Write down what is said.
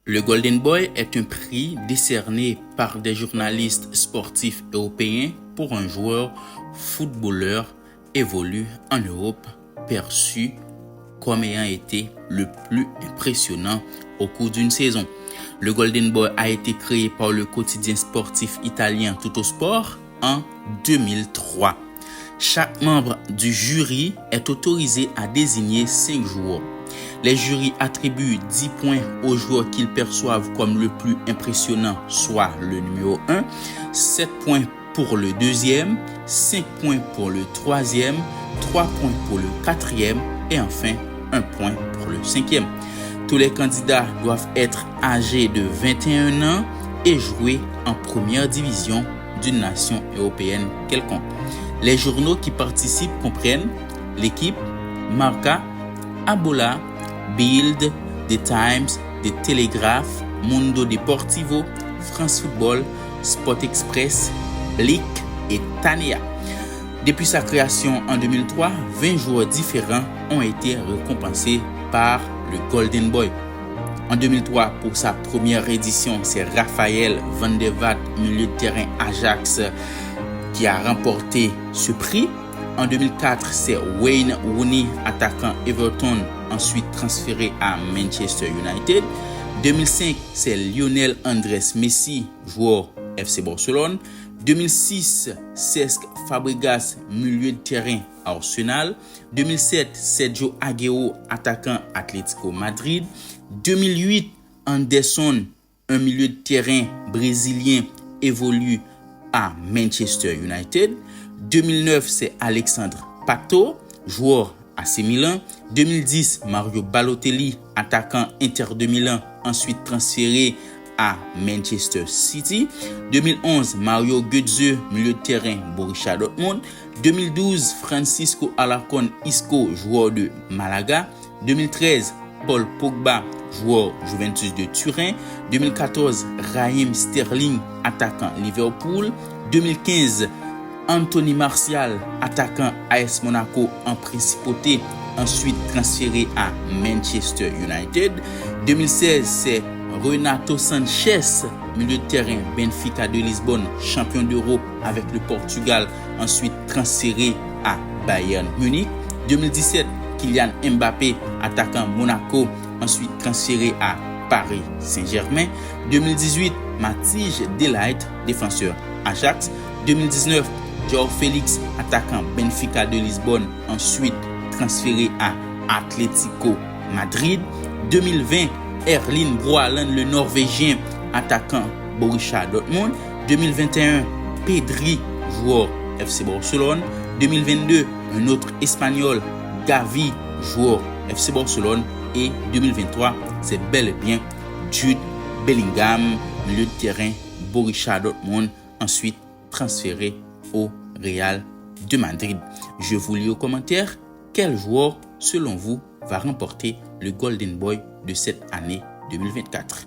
Le Golden Boy est un prix décerné par des journalistes sportifs européens pour un joueur footballeur évolue en Europe perçu comme ayant été le plus impressionnant au cours d'une saison. Le Golden Boy a été créé par le quotidien sportif italien Tuttosport en 2003. Chaque membre du jury est autorisé à désigner 5 joueurs. Les jurys attribuent 10 points aux joueurs qu'ils perçoivent comme le plus impressionnant, soit le numéro 1, 7 points pour le deuxième, 5 points pour le troisième, 3 points pour le quatrième et enfin 1 point pour le cinquième. Tous les candidats doivent être âgés de 21 ans et jouer en première division d'une nation européenne quelconque. Les journaux qui participent comprennent l'équipe, Marca, Abola, Bild, The Times, The Telegraph, Mundo Deportivo, France Football, Sport Express, Blick et Tania. Depuis sa création en 2003, 20 joueurs différents ont été récompensés par le Golden Boy. En 2003, pour sa première édition, c'est Raphaël van der Vaart, milieu de terrain Ajax, qui a remporté ce prix. En 2004, c'est Wayne Rooney, attaquant Everton, ensuite transféré à Manchester United. 2005, c'est Lionel Andrés Messi, joueur FC Barcelone. 2006, Cesc Fabregas, milieu de terrain Arsenal. 2007, Sergio Agüero, attaquant Atlético Madrid. 2008, Anderson, un milieu de terrain brésilien, évolue à Manchester United. 2009, c'est Alexandre Pato, joueur AC Milan. 2010, Mario Balotelli, attaquant Inter de Milan, ensuite transféré à Manchester City. 2011, Mario Götze, milieu de terrain Borussia Dortmund. 2012, Francisco Alarcón Isco, joueur de Malaga. 2013, Paul Pogba, joueur Juventus de Turin. 2014, Raheem Sterling, attaquant Liverpool. 2015, Anthony Martial, attaquant AS Monaco en principauté, ensuite transféré à Manchester United. 2016, c'est Renato Sanchez, milieu de terrain Benfica de Lisbonne, champion d'Europe avec le Portugal, ensuite transféré à Bayern Munich. 2017, Kylian Mbappé, attaquant Monaco, ensuite transféré à Paris Saint-Germain. 2018, Mathijs de Ligt, défenseur Ajax. 2019, João Félix, attaquant Benfica de Lisbonne, ensuite transféré à Atlético Madrid. 2020, Erling Haaland, le Norvégien, attaquant Borussia Dortmund. 2021, Pedri, joueur FC Barcelone. 2022, un autre Espagnol, Gavi, joueur FC Barcelone. Et 2023, c'est bel et bien Jude Bellingham, milieu de terrain Borussia Dortmund, ensuite transféré au Real de Madrid. Je vous lis aux commentaires quel joueur, selon vous, va remporter le Golden Boy de cette année 2024.